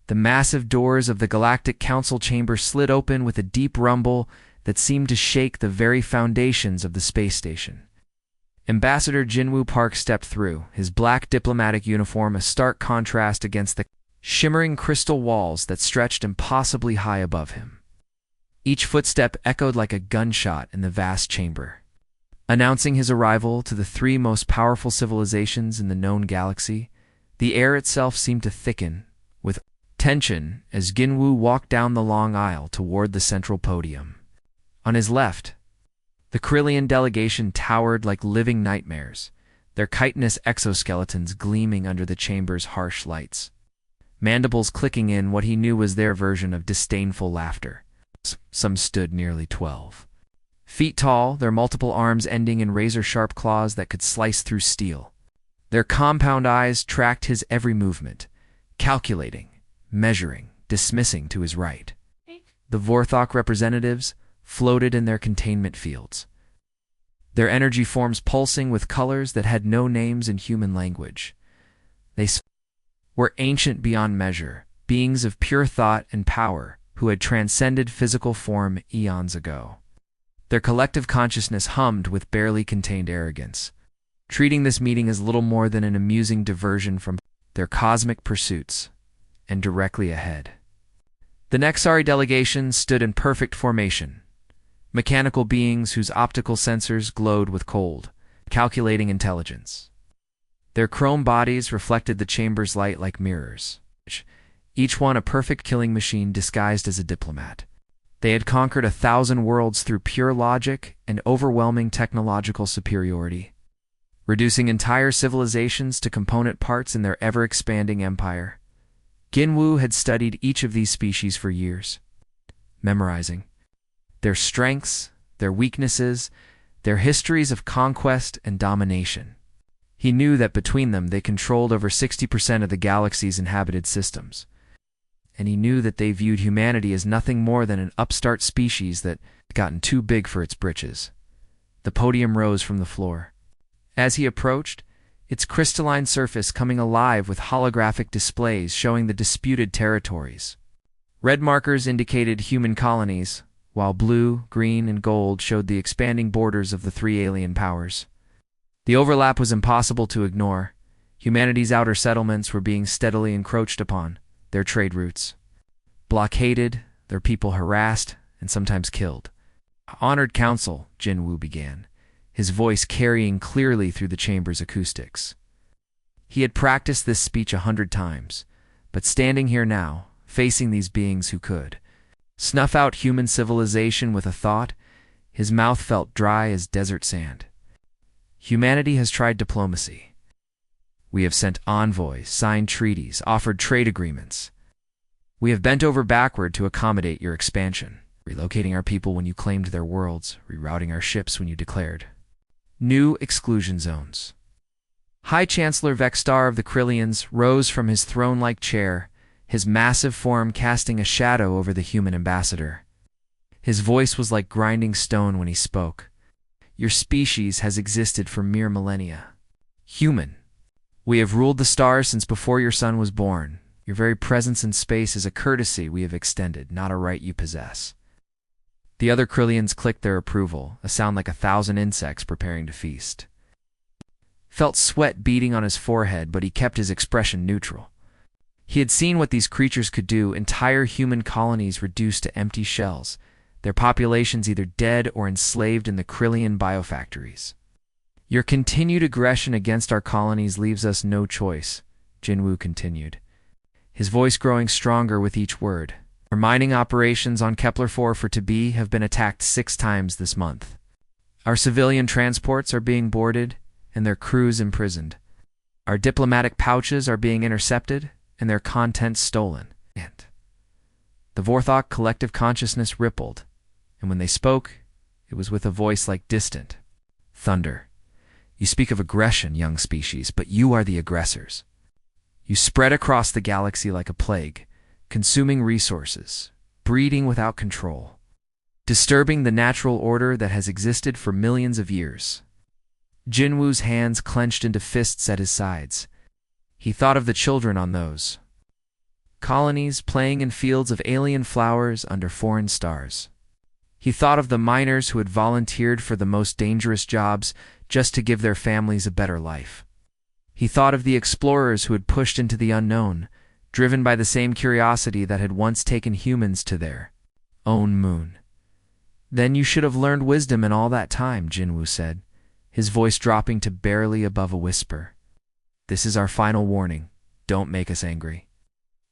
The massive doors of the Galactic Council chamber slid open with a deep rumble that seemed to shake the very foundations of the space station. Ambassador Jinwoo Park stepped through, his black diplomatic uniform a stark contrast against the shimmering crystal walls that stretched impossibly high above him. Each footstep echoed like a gunshot in the vast chamber, announcing his arrival to the three most powerful civilizations in the known galaxy. The air itself seemed to thicken with tension as Jinwoo walked down the long aisle toward the central podium. On his left, the Krillian delegation towered like living nightmares, their chitinous exoskeletons gleaming under the chamber's harsh lights, mandibles clicking in what he knew was their version of disdainful laughter. Some stood nearly 12 feet tall, their multiple arms ending in razor-sharp claws that could slice through steel. Their compound eyes tracked his every movement, calculating, measuring, dismissing to his right. The Vorthok representatives floated in their containment fields, their energy forms pulsing with colors that had no names in human language. They were ancient beyond measure, beings of pure thought and power who had transcended physical form eons ago. Their collective consciousness hummed with barely contained arrogance, treating this meeting as little more than an amusing diversion from their cosmic pursuits. And directly ahead, the Nexari delegation stood in perfect formation, mechanical beings whose optical sensors glowed with cold, calculating intelligence. Their chrome bodies reflected the chamber's light like mirrors, each one a perfect killing machine disguised as a diplomat. They had conquered 1,000 worlds through pure logic and overwhelming technological superiority, reducing entire civilizations to component parts in their ever-expanding empire. Jinwoo had studied each of these species for years, memorizing their strengths, their weaknesses, their histories of conquest and domination. He knew that between them they controlled over 60% of the galaxy's inhabited systems, and he knew that they viewed humanity as nothing more than an upstart species that had gotten too big for its britches. The podium rose from the floor. As he approached, its crystalline surface coming alive with holographic displays showing the disputed territories. Red markers indicated human colonies, while blue, green, and gold showed the expanding borders of the three alien powers. The overlap was impossible to ignore. Humanity's outer settlements were being steadily encroached upon, their trade routes blockaded, their people harassed, and sometimes killed. "Honored Council," Jinwoo began, his voice carrying clearly through the chamber's acoustics. He had practiced this speech 100 times, but standing here now, facing these beings who could snuff out human civilization with a thought, his mouth felt dry as desert sand. Humanity has tried diplomacy. We have sent envoys, signed treaties, offered trade agreements. We have bent over backward to accommodate your expansion, relocating our people when you claimed their worlds, rerouting our ships when you declared new exclusion zones. High Chancellor Vexstar of the Krillians rose from his throne-like chair, his massive form casting a shadow over the human ambassador. His voice was like grinding stone when he spoke. Your species has existed for mere millennia. Human, we have ruled the stars since before your son was born. Your very presence in space is a courtesy we have extended, not a right you possess. The other Krillians clicked their approval, a sound like 1,000 insects preparing to feast. Felt sweat beading on his forehead, but he kept his expression neutral. He had seen what these creatures could do, entire human colonies reduced to empty shells, their populations either dead or enslaved in the Krillian biofactories. Your continued aggression against our colonies leaves us no choice, Jinwoo continued, his voice growing stronger with each word. Our mining operations on Kepler-4 for Tabi have been attacked 6 times this month. Our civilian transports are being boarded and their crews imprisoned. Our diplomatic pouches are being intercepted and their contents stolen. And the Vorthok collective consciousness rippled, and when they spoke, it was with a voice like distant thunder. You speak of aggression, young species, but you are the aggressors. You spread across the galaxy like a plague, consuming resources, breeding without control, disturbing the natural order that has existed for millions of years. Jinwoo's hands clenched into fists at his sides. He thought of the children on those colonies playing in fields of alien flowers under foreign stars. He thought of the miners who had volunteered for the most dangerous jobs just to give their families a better life. He thought of the explorers who had pushed into the unknown, driven by the same curiosity that had once taken humans to their own moon. "Then you should have learned wisdom in all that time," Jinwoo said, his voice dropping to barely above a whisper. "This is our final warning. Don't make us angry."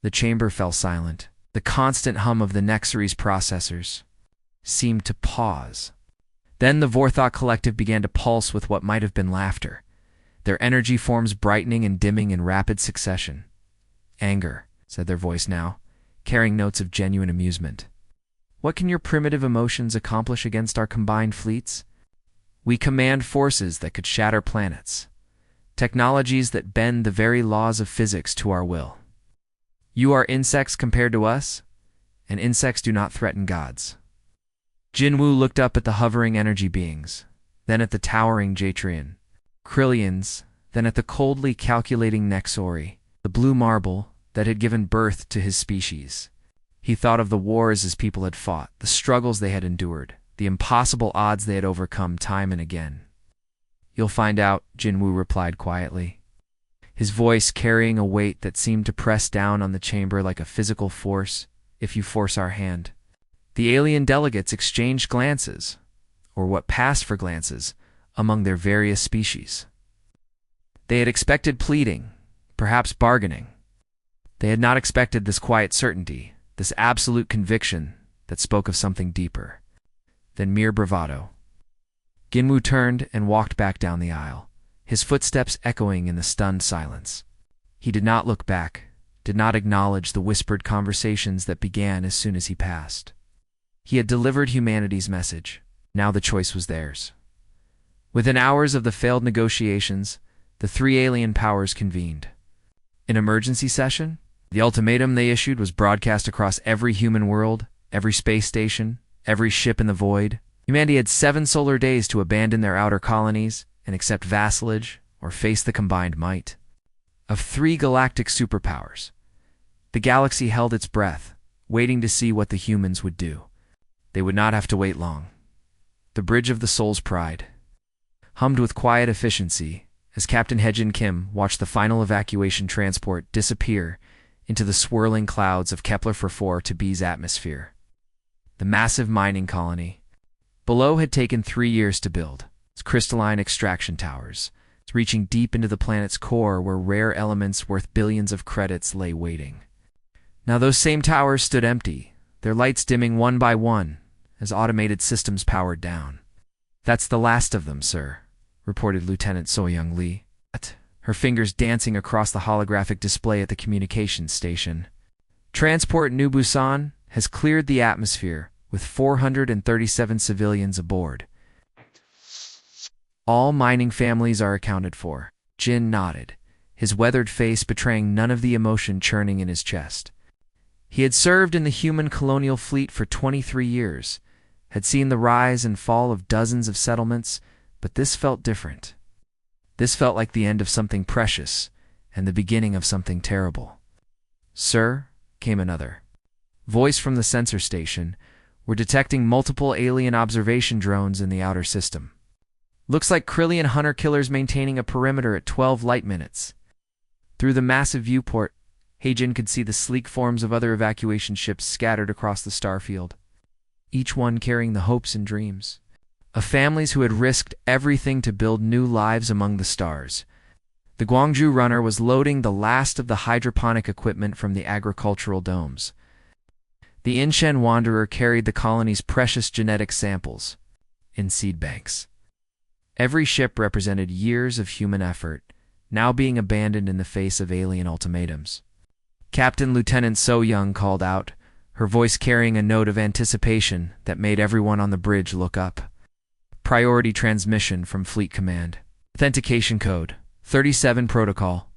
The chamber fell silent. The constant hum of the Nexary's processors seemed to pause. Then the Vorthok Collective began to pulse with what might have been laughter, their energy forms brightening and dimming in rapid succession. "Anger," said their voice now, carrying notes of genuine amusement. "What can your primitive emotions accomplish against our combined fleets? We command forces that could shatter planets, technologies that bend the very laws of physics to our will. You are insects compared to us, and insects do not threaten gods." Jinwoo looked up at the hovering energy beings, then at the towering Jatrian, Krillians, then at the coldly calculating Nexori, the blue marble that had given birth to his species. He thought of the wars his people had fought, the struggles they had endured, the impossible odds they had overcome time and again. "You'll find out," Jinwoo replied quietly, his voice carrying a weight that seemed to press down on the chamber like a physical force, "if you force our hand." The alien delegates exchanged glances, or what passed for glances, among their various species. They had expected pleading, perhaps bargaining. They had not expected this quiet certainty, this absolute conviction that spoke of something deeper than mere bravado. Jinwoo turned and walked back down the aisle, his footsteps echoing in the stunned silence. He did not look back, did not acknowledge the whispered conversations that began as soon as he passed. He had delivered humanity's message. Now the choice was theirs. Within hours of the failed negotiations, the three alien powers convened. An emergency session? The ultimatum they issued was broadcast across every human world, every space station, every ship in the void. Humanity had 7 solar days to abandon their outer colonies and accept vassalage or face the combined might of 3 galactic superpowers. The galaxy held its breath, waiting to see what the humans would do. They would not have to wait long. The Bridge of the Soul's Pride hummed with quiet efficiency as Captain Hejin Kim watched the final evacuation transport disappear into the swirling clouds of Kepler-4 to B's atmosphere. The massive mining colony below had taken 3 years to build, its crystalline extraction towers, reaching deep into the planet's core where rare elements worth billions of credits lay waiting. Now those same towers stood empty, their lights dimming one by one as automated systems powered down. "That's the last of them, sir," reported Lieutenant So-Young Lee, her fingers dancing across the holographic display at the communications station. "Transport New Busan has cleared the atmosphere with 437 civilians aboard. All mining families are accounted for." Jin nodded, his weathered face betraying none of the emotion churning in his chest. He had served in the human colonial fleet for 23 years, had seen the rise and fall of dozens of settlements, but this felt different. This felt like the end of something precious and the beginning of something terrible. "Sir," came another voice from the sensor station, "we're detecting multiple alien observation drones in the outer system. Looks like Krillian hunter-killers maintaining a perimeter at 12 light minutes." Through the massive viewport, Heijin could see the sleek forms of other evacuation ships scattered across the starfield, each one carrying the hopes and dreams of families who had risked everything to build new lives among the stars. The Gwangju runner was loading the last of the hydroponic equipment from the agricultural domes. The Inshen Wanderer carried the colony's precious genetic samples in seed banks. Every ship represented years of human effort, now being abandoned in the face of alien ultimatums. Captain Lieutenant So-Young called out, her voice carrying a note of anticipation that made everyone on the bridge look up. "Priority transmission from Fleet Command. Authentication code, 37 protocol."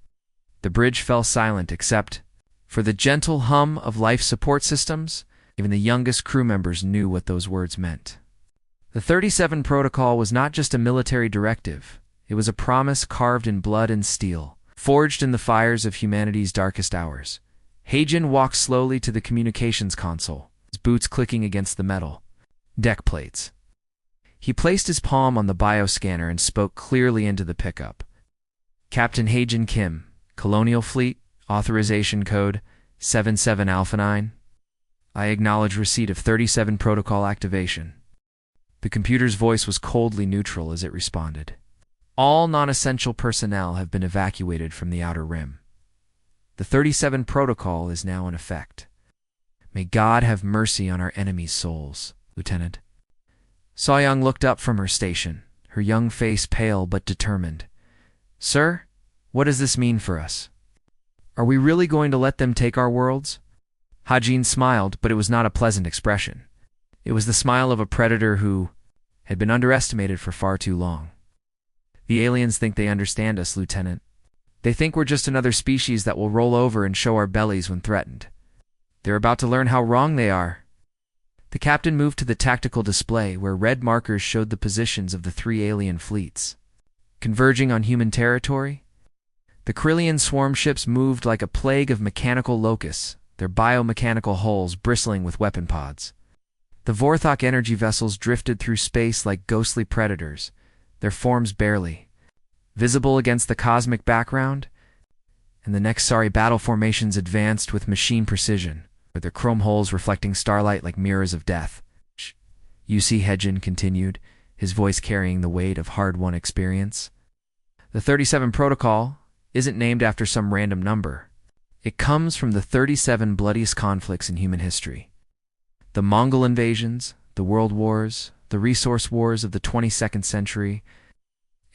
The bridge fell silent except for the gentle hum of life support systems. Even the youngest crew members knew what those words meant. The 37 protocol was not just a military directive. It was a promise carved in blood and steel, forged in the fires of humanity's darkest hours. Heijin walked slowly to the communications console, his boots clicking against the metal deck plates. He placed his palm on the bioscanner and spoke clearly into the pickup. Captain Heijin Kim, Colonial Fleet, authorization code 77 Alpha 9. I acknowledge receipt of 37 protocol activation. The computer's voice was coldly neutral as it responded. All non-essential personnel have been evacuated from the Outer Rim. The 37 protocol is now in effect. May God have mercy on our enemies' souls, Lieutenant. So-young looked up from her station, her young face pale but determined. Sir, what does this mean for us? Are we really going to let them take our worlds? Hajin smiled, but it was not a pleasant expression. It was the smile of a predator who had been underestimated for far too long. The aliens think they understand us, Lieutenant. They think we're just another species that will roll over and show our bellies when threatened. They're about to learn how wrong they are. The captain moved to the tactical display where red markers showed the positions of the 3 alien fleets. Converging on human territory? The Krillian swarm ships moved like a plague of mechanical locusts, their biomechanical hulls bristling with weapon pods. The Vorthok energy vessels drifted through space like ghostly predators, their forms barely visible against the cosmic background, and the Nexari battle formations advanced with machine precision, with their chrome hulls reflecting starlight like mirrors of death. UC Heijin continued, his voice carrying the weight of hard-won experience. The 37 protocol isn't named after some random number. It comes from the 37 bloodiest conflicts in human history. The Mongol invasions, the World Wars, the resource wars of the 22nd century.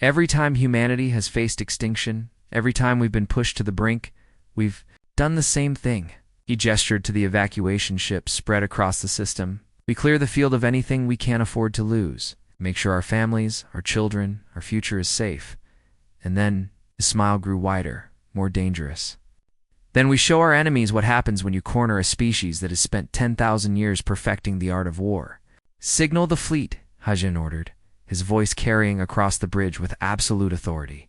Every time humanity has faced extinction, every time we've been pushed to the brink, we've done the same thing. He gestured to the evacuation ships spread across the system. We clear the field of anything we can't afford to lose. Make sure our families, our children, our future is safe. And then his smile grew wider, more dangerous. Then we show our enemies what happens when you corner a species that has spent 10,000 years perfecting the art of war. Signal the fleet, Hajin ordered, his voice carrying across the bridge with absolute authority.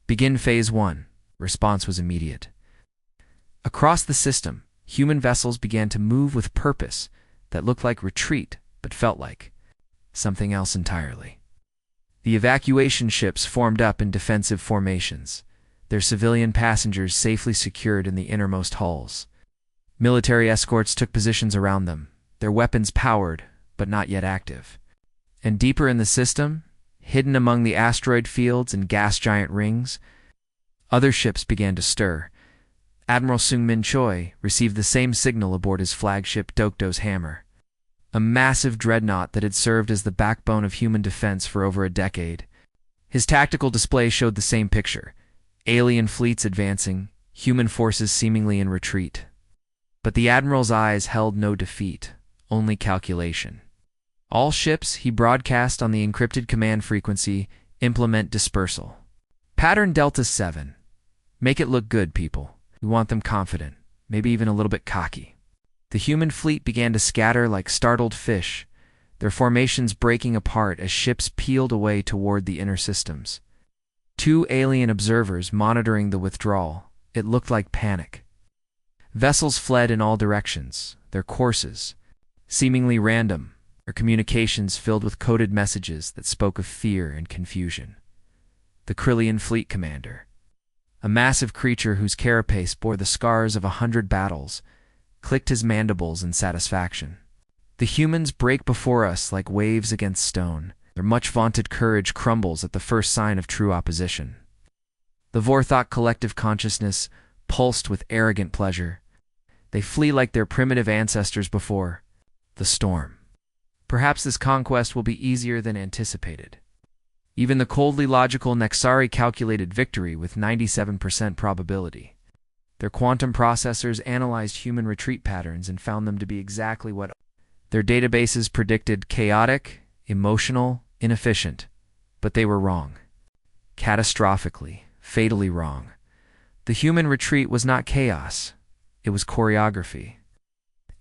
Begin Phase 1. Response was immediate. Across the system, human vessels began to move with purpose that looked like retreat but felt like something else entirely. The evacuation ships formed up in defensive formations, their civilian passengers safely secured in the innermost hulls. Military escorts took positions around them, their weapons powered but not yet active. And deeper in the system, hidden among the asteroid fields and gas giant rings, other ships began to stir. Admiral Seung-min Choi received the same signal aboard his flagship Dokdo's Hammer, a massive dreadnought that had served as the backbone of human defense for over a decade. His tactical display showed the same picture: alien fleets advancing, human forces seemingly in retreat. But the Admiral's eyes held no defeat, only calculation. All ships, he broadcast on the encrypted command frequency, implement dispersal. Pattern Delta 7. Make it look good, people. We want them confident, maybe even a little bit cocky. The human fleet began to scatter like startled fish, their formations breaking apart as ships peeled away toward the inner systems. 2 alien observers monitoring the withdrawal. It looked like panic. Vessels fled in all directions, their courses seemingly random, their communications filled with coded messages that spoke of fear and confusion. The Krillian fleet commander, a massive creature whose carapace bore the scars of 100 battles, clicked his mandibles in satisfaction. The humans break before us like waves against stone. Their much-vaunted courage crumbles at the first sign of true opposition. The Vorthok collective consciousness pulsed with arrogant pleasure. They flee like their primitive ancestors before the storm. Perhaps this conquest will be easier than anticipated. Even the coldly logical Nexari calculated victory with 97% probability. Their quantum processors analyzed human retreat patterns and found them to be exactly what their databases predicted: chaotic, emotional, inefficient. But they were wrong. Catastrophically, fatally wrong. The human retreat was not chaos. It was choreography.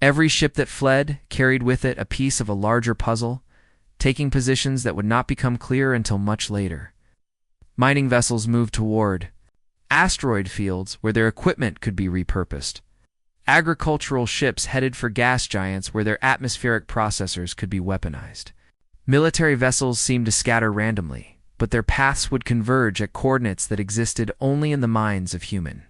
Every ship that fled carried with it a piece of a larger puzzle, taking positions that would not become clear until much later. Mining vessels moved toward asteroid fields where their equipment could be repurposed. Agricultural ships headed for gas giants where their atmospheric processors could be weaponized. Military vessels seemed to scatter randomly, but their paths would converge at coordinates that existed only in the minds of human.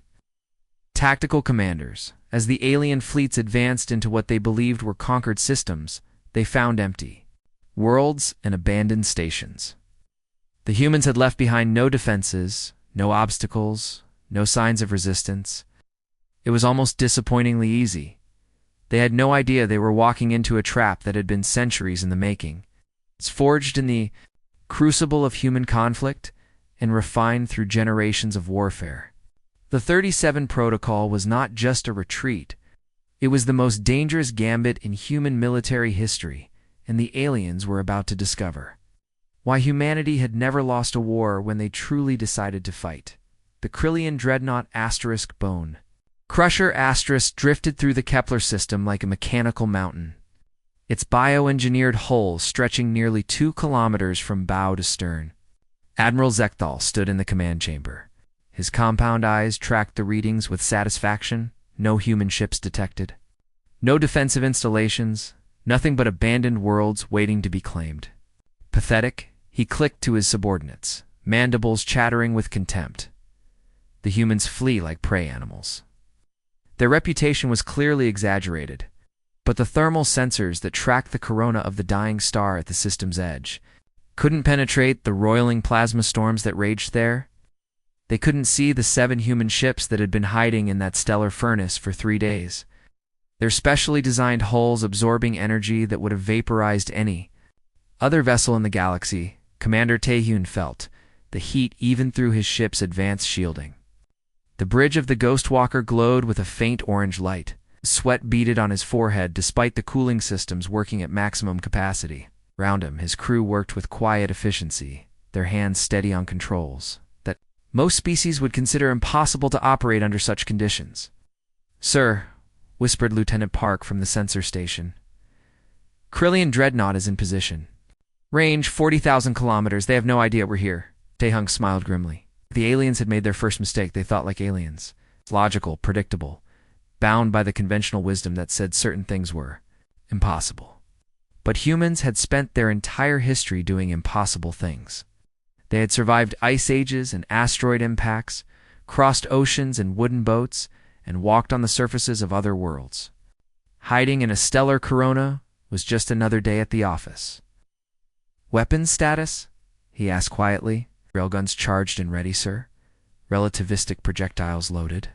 Tactical commanders. As the alien fleets advanced into what they believed were conquered systems, they found empty worlds and abandoned stations. The humans had left behind no defenses, no obstacles, no signs of resistance. It was almost disappointingly easy. They had no idea they were walking into a trap that had been centuries in the making. It's forged in the crucible of human conflict and refined through generations of warfare. The 37 Protocol was not just a retreat. It was the most dangerous gambit in human military history, and the aliens were about to discover why humanity had never lost a war when they truly decided to fight. The Krillian Dreadnought * Bone Crusher * drifted through the Kepler system like a mechanical mountain, its bioengineered hull stretching nearly 2 kilometers from bow to stern. Admiral Zekthal stood in the command chamber. His compound eyes tracked the readings with satisfaction. No human ships detected. No defensive installations, nothing but abandoned worlds waiting to be claimed. Pathetic, he clicked to his subordinates, mandibles chattering with contempt. The humans flee like prey animals. Their reputation was clearly exaggerated, but the thermal sensors that tracked the corona of the dying star at the system's edge couldn't penetrate the roiling plasma storms that raged there. They couldn't see the 7 human ships that had been hiding in that stellar furnace for 3 days, their specially designed hulls absorbing energy that would have vaporized any other vessel in the galaxy. Commander Taehyun felt the heat even through his ship's advanced shielding. The bridge of the Ghostwalker glowed with a faint orange light. Sweat beaded on his forehead despite the cooling systems working at maximum capacity. Round him, his crew worked with quiet efficiency, their hands steady on controls that most species would consider impossible to operate under such conditions. "Sir," whispered Lieutenant Park from the sensor station, "Krillian Dreadnought is in position. Range 40,000 kilometers. They have no idea we're here." Taehung smiled grimly. The aliens had made their first mistake. They thought like aliens. Logical, predictable, bound by the conventional wisdom that said certain things were impossible. But humans had spent their entire history doing impossible things. They had survived ice ages and asteroid impacts, crossed oceans in wooden boats, and walked on the surfaces of other worlds. Hiding in a stellar corona was just another day at the office. "Weapons status?" he asked quietly. "Railguns charged and ready, sir. Relativistic projectiles loaded.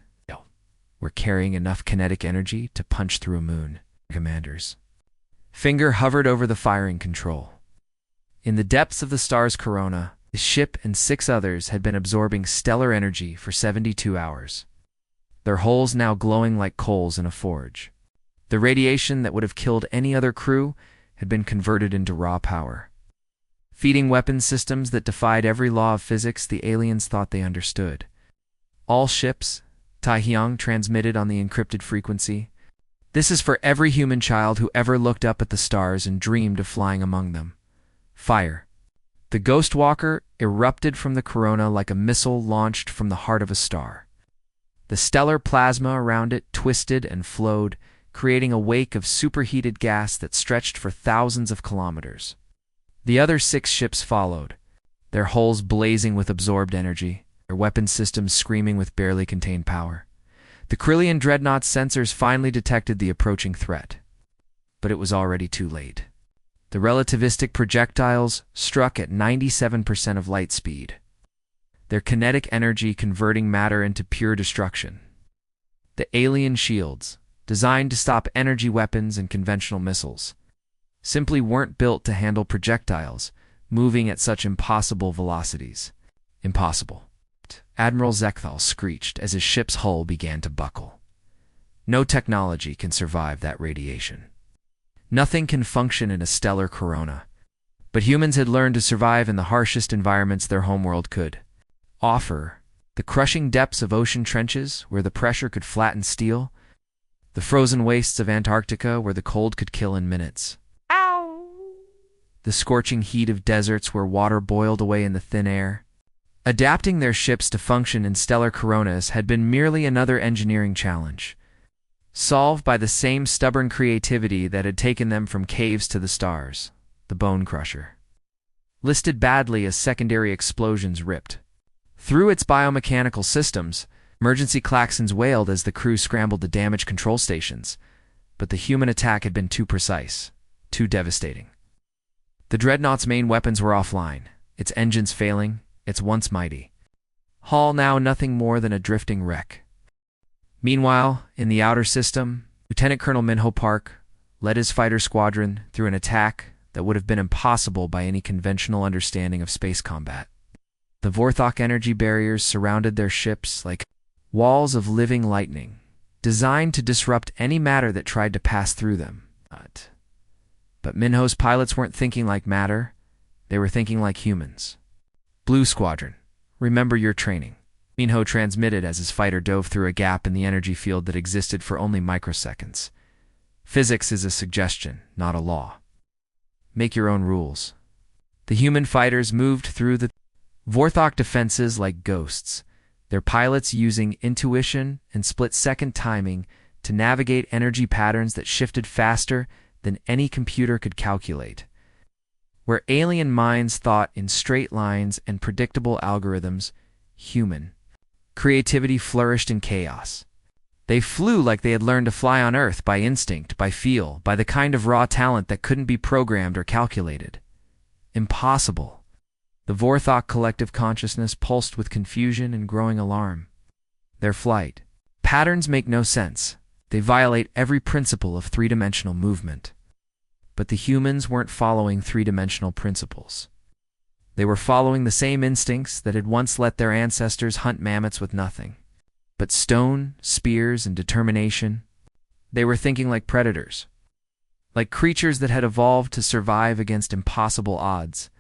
We're carrying enough kinetic energy to punch through a moon." Commanders' finger hovered over the firing control. In the depths of the star's corona, the ship and 6 others had been absorbing stellar energy for 72 hours. Their hulls now glowing like coals in a forge. The radiation that would have killed any other crew had been converted into raw power. Feeding weapons systems that defied every law of physics the aliens thought they understood. "All ships," Taehyung transmitted on the encrypted frequency. "This is for every human child who ever looked up at the stars and dreamed of flying among them. Fire." The Ghostwalker erupted from the corona like a missile launched from the heart of a star. The stellar plasma around it twisted and flowed, creating a wake of superheated gas that stretched for thousands of kilometers. The other 6 ships followed, their hulls blazing with absorbed energy, their weapon systems screaming with barely contained power. The Krillian Dreadnought's sensors finally detected the approaching threat, but it was already too late. The relativistic projectiles struck at 97% of light speed, their kinetic energy converting matter into pure destruction. The alien shields, designed to stop energy weapons and conventional missiles, simply weren't built to handle projectiles moving at such impossible velocities. Impossible. Admiral Zekthal screeched as his ship's hull began to buckle. No technology can survive that radiation. Nothing can function in a stellar corona. But humans had learned to survive in the harshest environments their homeworld could offer. The crushing depths of ocean trenches where the pressure could flatten steel. The frozen wastes of Antarctica where the cold could kill in minutes. The scorching heat of deserts where water boiled away in the thin air. Adapting their ships to function in stellar coronas had been merely another engineering challenge. solved by the same stubborn creativity that had taken them from caves to the stars, the Bone Crusher. Listed badly as secondary explosions ripped through its biomechanical systems, emergency klaxons wailed as the crew scrambled to damage control stations, but the human attack had been too precise, too devastating. The Dreadnought's main weapons were offline, its engines failing, its once mighty hull now nothing more than a drifting wreck. Meanwhile, in the outer system, Lieutenant Colonel Minho Park led his fighter squadron through an attack that would have been impossible by any conventional understanding of space combat. The Vorthok energy barriers surrounded their ships like walls of living lightning, designed to disrupt any matter that tried to pass through them. But Minho's pilots weren't thinking like matter, they were thinking like humans. Blue Squadron, remember your training, Minho transmitted as his fighter dove through a gap in the energy field that existed for only microseconds. Physics is a suggestion, not a law. Make your own rules. The human fighters moved through the Vorthok defenses like ghosts, their pilots using intuition and split-second timing to navigate energy patterns that shifted faster than any computer could calculate. Where alien minds thought in straight lines and predictable algorithms, human creativity flourished in chaos. They flew like they had learned to fly on Earth by instinct, by feel, by the kind of raw talent that couldn't be programmed or calculated. Impossible. The Vorthok collective consciousness pulsed with confusion and growing alarm. Their flight patterns make no sense. They violate every principle of three-dimensional movement. But the humans weren't following three-dimensional principles. They were following the same instincts that had once let their ancestors hunt mammoths with nothing but stone, spears, and determination. They were thinking like predators, like creatures that had evolved to survive against impossible odds.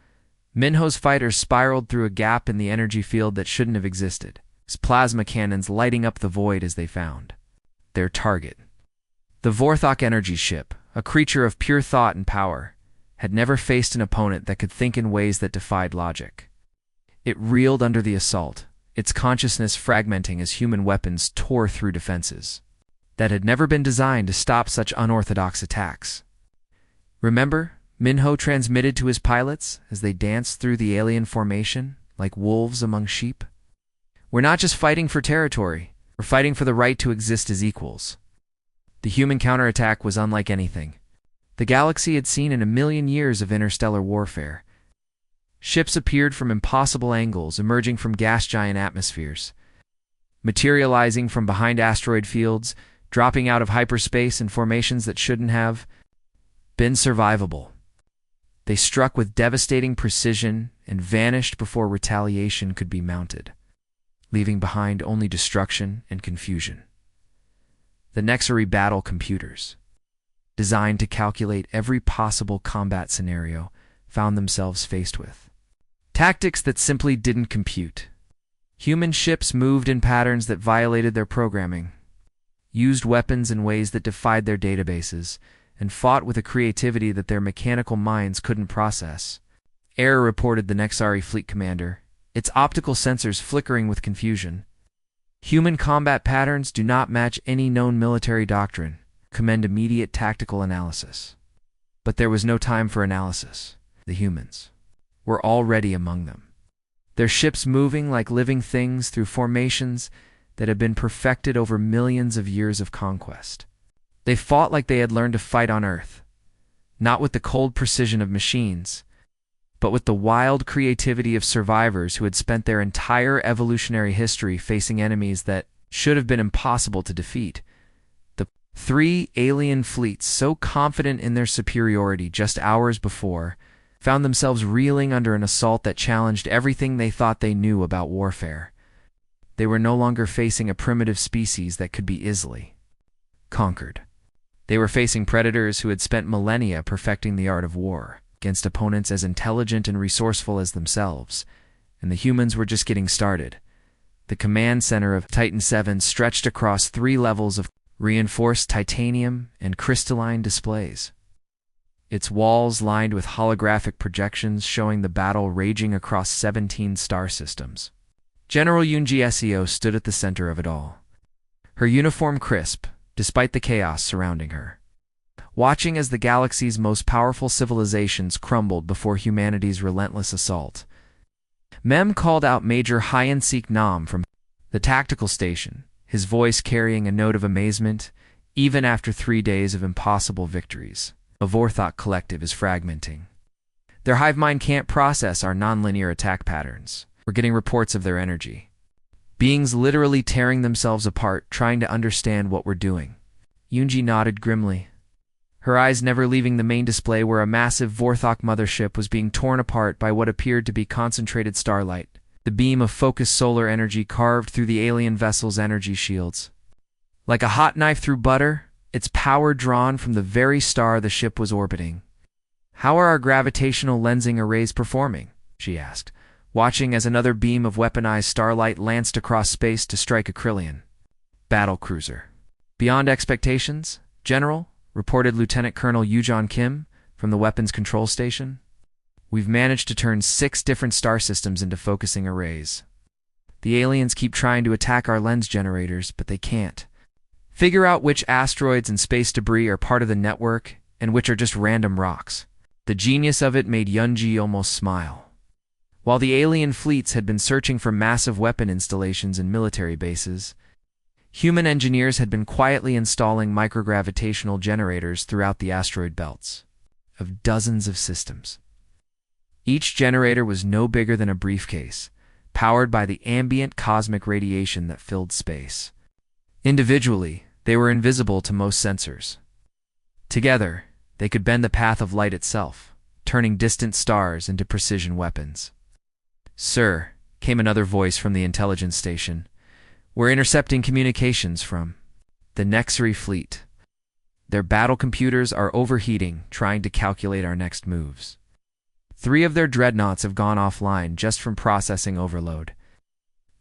Minho's fighters spiraled through a gap in the energy field that shouldn't have existed, his plasma cannons lighting up the void as they found their target. The Vorthok energy ship, a creature of pure thought and power, had never faced an opponent that could think in ways that defied logic. It reeled under the assault, its consciousness fragmenting as human weapons tore through defenses that had never been designed to stop such unorthodox attacks. Remember, Minho transmitted to his pilots as they danced through the alien formation like wolves among sheep. We're not just fighting for territory, we're fighting for the right to exist as equals. The human counterattack was unlike anything the galaxy had seen in a million years of interstellar warfare. Ships appeared from impossible angles, emerging from gas giant atmospheres, materializing from behind asteroid fields, dropping out of hyperspace in formations that shouldn't have been survivable. They struck with devastating precision and vanished before retaliation could be mounted, leaving behind only destruction and confusion. The Nexari battle computers, designed to calculate every possible combat scenario, found themselves faced with tactics that simply didn't compute. Human ships moved in patterns that violated their programming, used weapons in ways that defied their databases, and fought with a creativity that their mechanical minds couldn't process. Error, reported the Nexari fleet commander, its optical sensors flickering with confusion. Human combat patterns do not match any known military doctrine. Commend immediate tactical analysis. But there was no time for analysis. The humans were already among them, their ships moving like living things through formations that had been perfected over millions of years of conquest. They fought like they had learned to fight on Earth, not with the cold precision of machines, but with the wild creativity of survivors who had spent their entire evolutionary history facing enemies that should have been impossible to defeat. The three alien fleets, so confident in their superiority just hours before, found themselves reeling under an assault that challenged everything they thought they knew about warfare. They were no longer facing a primitive species that could be easily conquered. They were facing predators who had spent millennia perfecting the art of war against opponents as intelligent and resourceful as themselves, and the humans were just getting started. The command center of Titan 7 stretched across 3 levels of reinforced titanium and crystalline displays, its walls lined with holographic projections showing the battle raging across 17 star systems. General Yunji Seo stood at the center of it all. Her uniform crisp, despite the chaos surrounding her. Watching as the galaxy's most powerful civilizations crumbled before humanity's relentless assault, Mem called out Major Hyen-Sik Nam from the tactical station, his voice carrying a note of amazement, even after 3 days of impossible victories. A Vorthok collective is fragmenting. Their hive mind can't process our nonlinear attack patterns. We're getting reports of their energy. Beings literally tearing themselves apart, trying to understand what we're doing. Yoonji nodded grimly, her eyes never leaving the main display where a massive Vorthok mothership was being torn apart by what appeared to be concentrated starlight. The beam of focused solar energy carved through the alien vessel's energy shields. Like a hot knife through butter, its power drawn from the very star the ship was orbiting. "How are our gravitational lensing arrays performing?" she asked, watching as another beam of weaponized starlight lanced across space to strike a Krillian battle cruiser. "Beyond expectations, General," reported Lieutenant Colonel Yujon Kim from the weapons control station. "We've managed to turn 6 different star systems into focusing arrays. The aliens keep trying to attack our lens generators, but they can't figure out which asteroids and space debris are part of the network and which are just random rocks." The genius of it made Yunji almost smile. While the alien fleets had been searching for massive weapon installations and military bases, human engineers had been quietly installing microgravitational generators throughout the asteroid belts of dozens of systems. Each generator was no bigger than a briefcase, powered by the ambient cosmic radiation that filled space. Individually, they were invisible to most sensors. Together, they could bend the path of light itself, turning distant stars into precision weapons. "Sir," came another voice from the intelligence station, "we're intercepting communications from the Nexari fleet. Their battle computers are overheating, trying to calculate our next moves. 3 of their dreadnoughts have gone offline just from processing overload."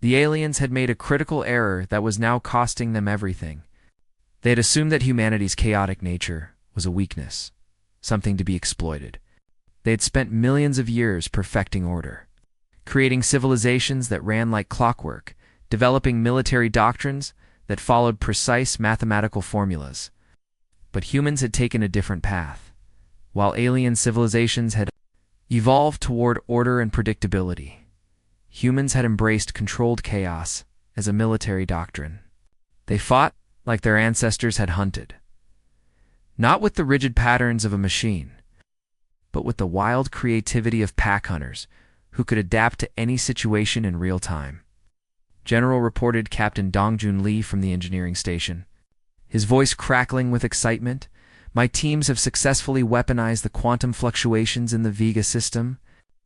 The aliens had made a critical error that was now costing them everything. They had assumed that humanity's chaotic nature was a weakness, something to be exploited. They had spent millions of years perfecting order, creating civilizations that ran like clockwork, developing military doctrines that followed precise mathematical formulas. But humans had taken a different path. While alien civilizations had evolved toward order and predictability, humans had embraced controlled chaos as a military doctrine. They fought like their ancestors had hunted, not with the rigid patterns of a machine, but with the wild creativity of pack hunters who could adapt to any situation in real time. General reported Captain Dongjun Lee from the engineering station, his voice crackling with excitement. "My teams have successfully weaponized the quantum fluctuations in the Vega system.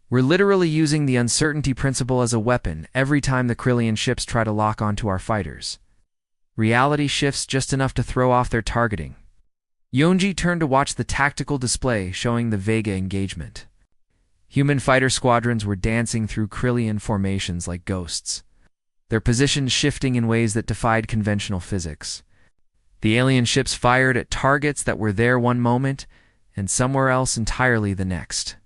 We're literally using the uncertainty principle as a weapon every time the Krillian ships try to lock onto our fighters. Reality shifts just enough to throw off their targeting." Yonji turned to watch the tactical display showing the Vega engagement. Human fighter squadrons were dancing through Krillian formations like ghosts, their positions shifting in ways that defied conventional physics. The alien ships fired at targets that were there one moment and somewhere else entirely the next,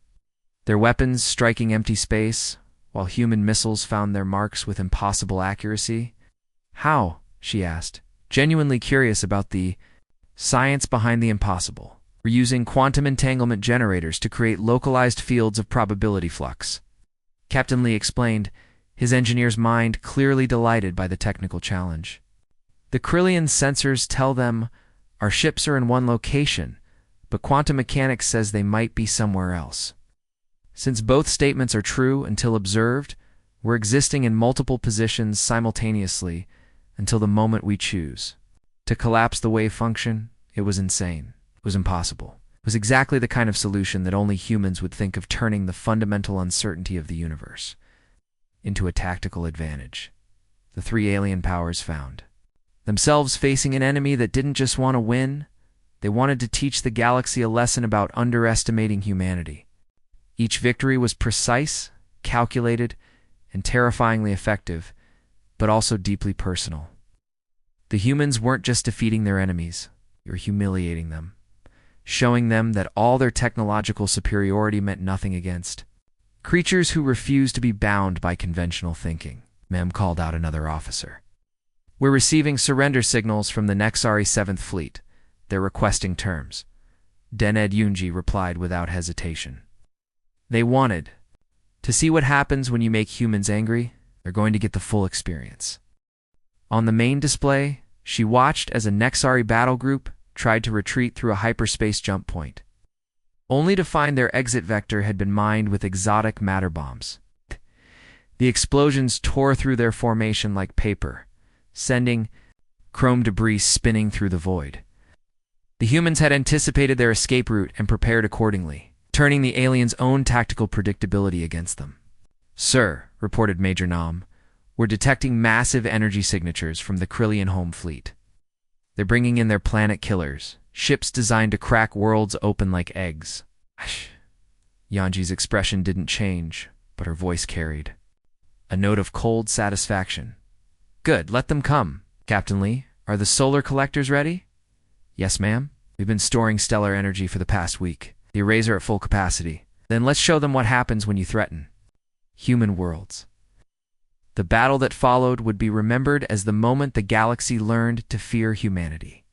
their weapons striking empty space, while human missiles found their marks with impossible accuracy. "How?" she asked, genuinely curious about the science behind the impossible. "We're using quantum entanglement generators to create localized fields of probability flux," Captain Lee explained, his engineer's mind clearly delighted by the technical challenge. "The Krillian sensors tell them our ships are in one location, but quantum mechanics says they might be somewhere else. Since both statements are true until observed, we're existing in multiple positions simultaneously until the moment we choose. To collapse the wave function, it was insane. It was impossible. It was exactly the kind of solution that only humans would think of, turning the fundamental uncertainty of the universe into a tactical advantage. The 3 alien powers found themselves facing an enemy that didn't just want to win, they wanted to teach the galaxy a lesson about underestimating humanity. Each victory was precise, calculated, and terrifyingly effective, but also deeply personal. The humans weren't just defeating their enemies, they were humiliating them, showing them that all their technological superiority meant nothing against creatures who refused to be bound by conventional thinking. Mem called out another officer. We're receiving surrender signals from the Nexari 7th Fleet. They're requesting terms. Dened Yunji replied without hesitation. They wanted to see what happens when you make humans angry. They're going to get the full experience. On the main display, she watched as a Nexari battle group tried to retreat through a hyperspace jump point, only to find their exit vector had been mined with exotic matter bombs. The explosions tore through their formation like paper, sending chrome debris spinning through the void. The humans had anticipated their escape route and prepared accordingly, turning the aliens' own tactical predictability against them. "Sir," reported Major Nam, "we're detecting massive energy signatures from the Krillian home fleet. They're bringing in their planet killers, ships designed to crack worlds open like eggs." Yanji's expression didn't change, but her voice carried a note of cold satisfaction. "Good, let them come. Captain Lee, are the solar collectors ready?" "Yes, ma'am. We've been storing stellar energy for the past week. The arrays are at full capacity. Then let's show them what happens when you threaten human worlds." The battle that followed would be remembered as the moment the galaxy learned to fear humanity.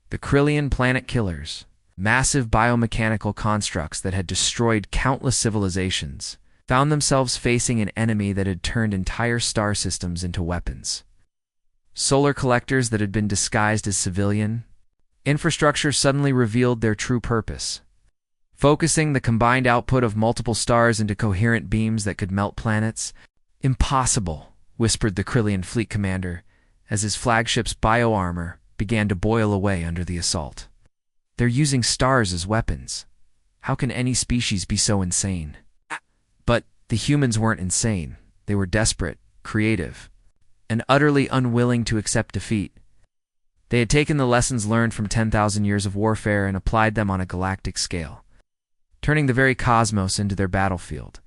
The Krillian planet killers, massive biomechanical constructs that had destroyed countless civilizations, found themselves facing an enemy that had turned entire star systems into weapons. Solar collectors that had been disguised as civilian infrastructure suddenly revealed their true purpose, focusing the combined output of multiple stars into coherent beams that could melt planets. "Impossible," whispered the Krillian fleet commander, as his flagship's bioarmor began to boil away under the assault. "They're using stars as weapons. How can any species be so insane?" But the humans weren't insane. They were desperate, creative, and utterly unwilling to accept defeat. They had taken the lessons learned from 10,000 years of warfare and applied them on a galactic scale, turning the very cosmos into their battlefield.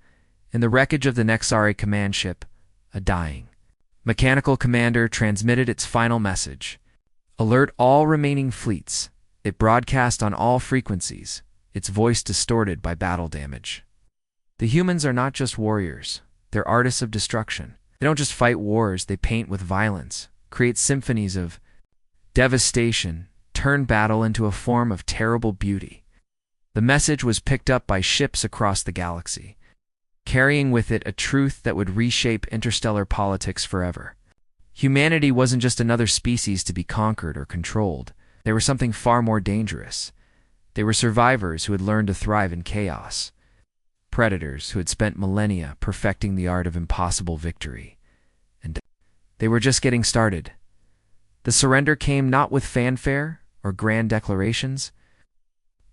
In the wreckage of the Nexari command ship, a dying mechanical commander transmitted its final message. "Alert all remaining fleets." It broadcast on all frequencies, its voice distorted by battle damage. The humans are not just warriors, they're artists of destruction. They don't just fight wars, they paint with violence, create symphonies of devastation, turn battle into a form of terrible beauty. The message was picked up by ships across the galaxy, carrying with it a truth that would reshape interstellar politics forever. Humanity wasn't just another species to be conquered or controlled. They were something far more dangerous. They were survivors who had learned to thrive in chaos, predators who had spent millennia perfecting the art of impossible victory. And they were just getting started. The surrender came not with fanfare or grand declarations,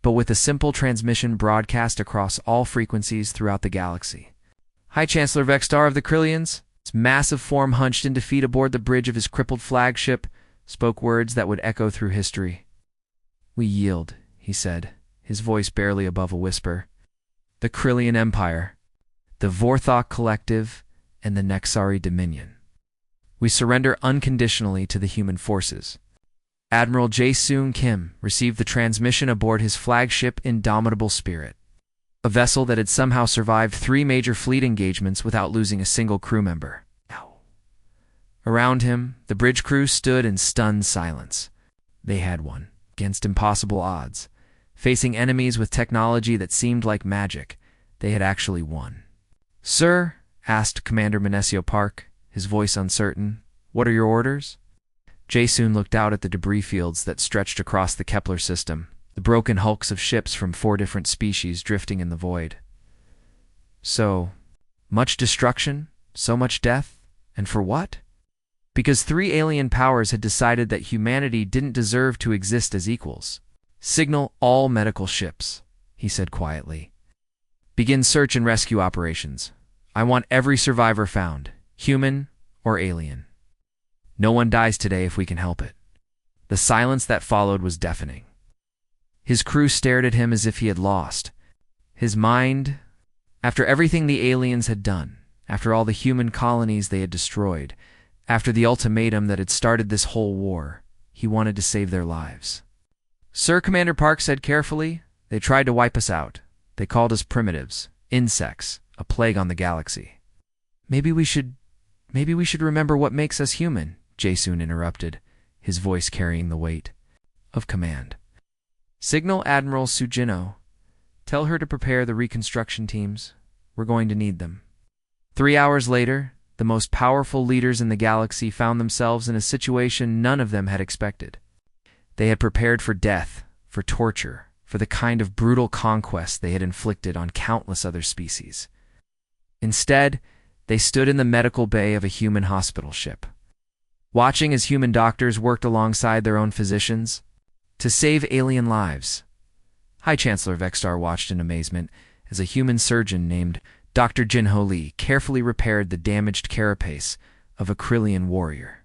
but with a simple transmission broadcast across all frequencies throughout the galaxy. High Chancellor Vextar of the Krillians, his massive form hunched in defeat aboard the bridge of his crippled flagship, spoke words that would echo through history. "We yield," he said, his voice barely above a whisper. "The Krillian Empire, the Vorthok Collective, and the Nexari Dominion. We surrender unconditionally to the human forces." Admiral Jae-Soon Kim received the transmission aboard his flagship Indomitable Spirit, a vessel that had somehow survived 3 major fleet engagements without losing a single crew member. Around him, the bridge crew stood in stunned silence. They had won, against impossible odds. Facing enemies with technology that seemed like magic, they had actually won. "Sir," asked Commander Menesio Park, his voice uncertain, "what are your orders?" Jae-Soon looked out at the debris fields that stretched across the Kepler system, the broken hulks of ships from 4 different species drifting in the void. "So much destruction, so much death, and for what?" "Because 3 alien powers had decided that humanity didn't deserve to exist as equals. Signal all medical ships," he said quietly. "Begin search and rescue operations. I want every survivor found, human or alien. No one dies today if we can help it." The silence that followed was deafening. His crew stared at him as if he had lost his mind. After everything the aliens had done, after all the human colonies they had destroyed, after the ultimatum that had started this whole war, he wanted to save their lives. "Sir," Commander Park said carefully, "they tried to wipe us out. They called us primitives, insects, a plague on the galaxy. Maybe we should remember what makes us human, Jae-soon interrupted, his voice carrying the weight of command. "Signal Admiral Sujino. Tell her to prepare the reconstruction teams. We're going to need them." 3 hours later, the most powerful leaders in the galaxy found themselves in a situation none of them had expected. They had prepared for death, for torture, for the kind of brutal conquest they had inflicted on countless other species. Instead, they stood in the medical bay of a human hospital ship, watching as human doctors worked alongside their own physicians to save alien lives. High Chancellor Vexstar watched in amazement as a human surgeon named Dr. Jinho Lee carefully repaired the damaged carapace of a Krillian warrior.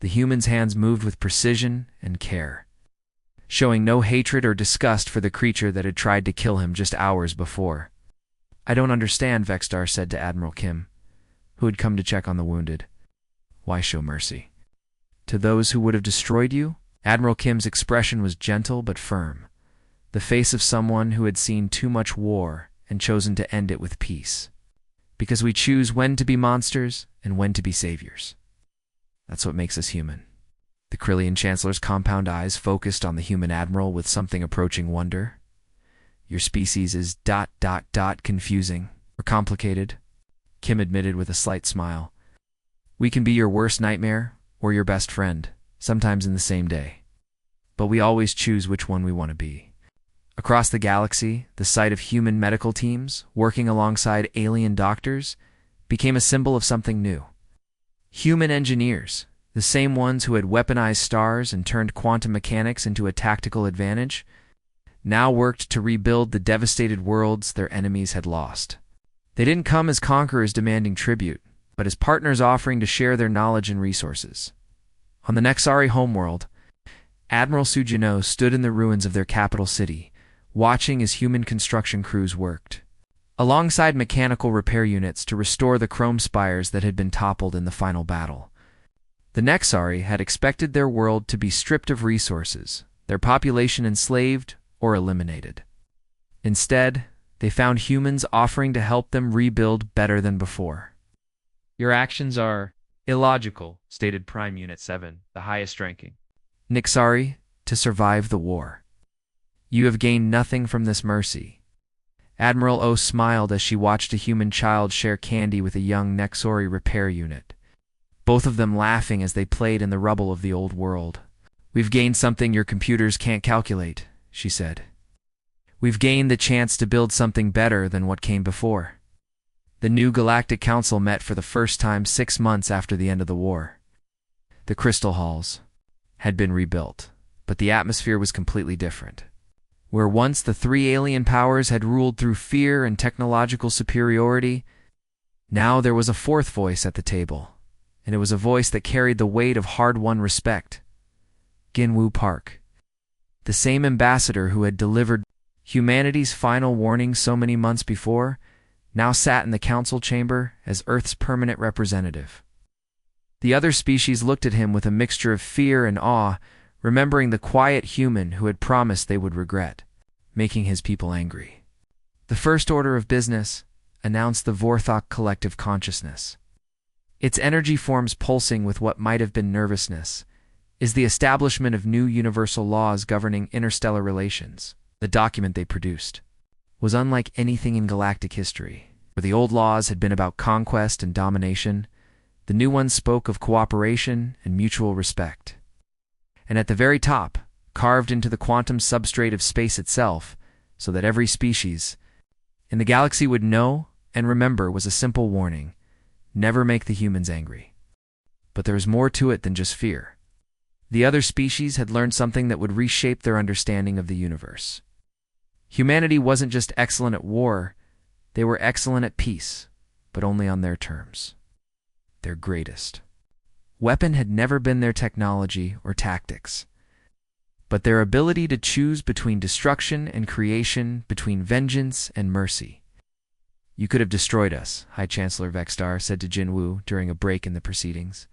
The human's hands moved with precision and care, showing no hatred or disgust for the creature that had tried to kill him just hours before. "I don't understand," Vexstar said to Admiral Kim, who had come to check on the wounded. "Why show mercy to those who would have destroyed you?" Admiral Kim's expression was gentle but firm, the face of someone who had seen too much war and chosen to end it with peace. "Because we choose when to be monsters and when to be saviors. That's what makes us human." The Krillian Chancellor's compound eyes focused on the human admiral with something approaching wonder. "Your species is ... confusing or complicated," Kim admitted with a slight smile. "We can be your worst nightmare or your best friend, sometimes in the same day. But we always choose which one we want to be." Across the galaxy, the sight of human medical teams working alongside alien doctors became a symbol of something new. Human engineers, the same ones who had weaponized stars and turned quantum mechanics into a tactical advantage, now worked to rebuild the devastated worlds their enemies had lost. They didn't come as conquerors demanding tribute, but as partners offering to share their knowledge and resources. On the Nexari homeworld, Admiral Sujino stood in the ruins of their capital city, watching as human construction crews worked alongside mechanical repair units to restore the chrome spires that had been toppled in the final battle. The Nexari had expected their world to be stripped of resources, their population enslaved or eliminated. Instead, they found humans offering to help them rebuild better than before. "Your actions are illogical," stated Prime Unit 7, the highest ranking Nexari, to survive the war. "You have gained nothing from this mercy." Admiral O smiled as she watched a human child share candy with a young Nexari repair unit, both of them laughing as they played in the rubble of the old world. "We've gained something your computers can't calculate," she said. "We've gained the chance to build something better than what came before." The new Galactic Council met for the first time 6 months after the end of the war. The crystal halls had been rebuilt, but the atmosphere was completely different. Where once the 3 alien powers had ruled through fear and technological superiority, now there was a 4th voice at the table, and it was a voice that carried the weight of hard-won respect. Ginwoo Park, the same ambassador who had delivered humanity's final warning so many months before, now sat in the council chamber as Earth's permanent representative. The other species looked at him with a mixture of fear and awe, remembering the quiet human who had promised they would regret, making his people angry. The first order of business, announced the Vorthok collective consciousness. Its energy forms pulsing with what might have been nervousness, is the establishment of new universal laws governing interstellar relations. The document they produced was unlike anything in galactic history. Where the old laws had been about conquest and domination, the new ones spoke of cooperation and mutual respect. And at the very top, carved into the quantum substrate of space itself, so that every species in the galaxy would know and remember, was a simple warning: never make the humans angry. But there was more to it than just fear. The other species had learned something that would reshape their understanding of the universe. Humanity wasn't just excellent at war, they were excellent at peace, but only on their terms. Their greatest weapon had never been their technology or tactics, but their ability to choose between destruction and creation, between vengeance and mercy. "You could have destroyed us," High Chancellor Vexstar said to Jinwoo during a break in the proceedings.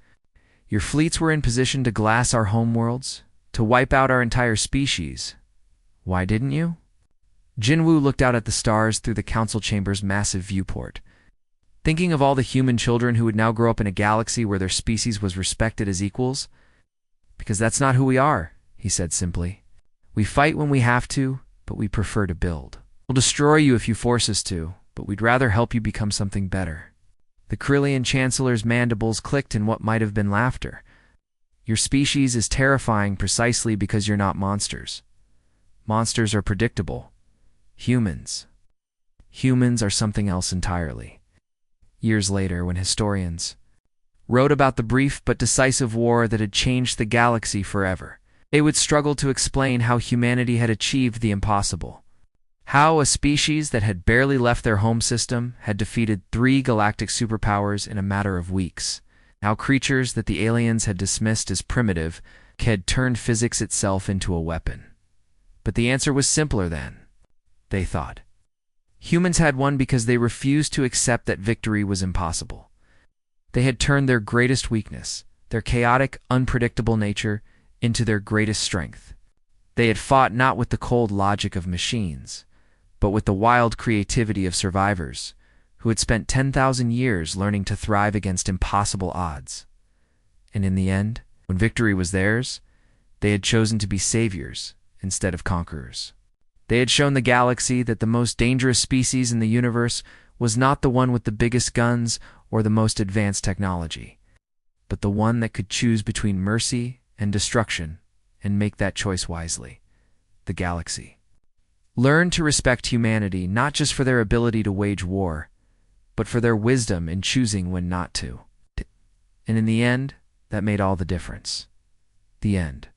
"Your fleets were in position to glass our homeworlds, to wipe out our entire species. Why didn't you?" Jinwoo looked out at the stars through the council chamber's massive viewport. Thinking of all the human children who would now grow up in a galaxy where their species was respected as equals? Because that's not who we are, he said simply. We fight when we have to, but we prefer to build. We'll destroy you if you force us to, but we'd rather help you become something better. The Corellian Chancellor's mandibles clicked in what might have been laughter. Your species is terrifying precisely because you're not monsters. Monsters are predictable. Humans are something else entirely. Years later, when historians wrote about the brief but decisive war that had changed the galaxy forever, they would struggle to explain how humanity had achieved the impossible. How a species that had barely left their home system had defeated 3 galactic superpowers in a matter of weeks. How creatures that the aliens had dismissed as primitive had turned physics itself into a weapon. But the answer was simpler than they thought. Humans had won because they refused to accept that victory was impossible. They had turned their greatest weakness, their chaotic, unpredictable nature, into their greatest strength. They had fought not with the cold logic of machines, but with the wild creativity of survivors who had spent 10,000 years learning to thrive against impossible odds. And in the end, when victory was theirs, they had chosen to be saviors instead of conquerors. They had shown the galaxy that the most dangerous species in the universe was not the one with the biggest guns or the most advanced technology, but the one that could choose between mercy and destruction and make that choice wisely. The galaxy learned to respect humanity not just for their ability to wage war, but for their wisdom in choosing when not to. And in the end, that made all the difference. The end.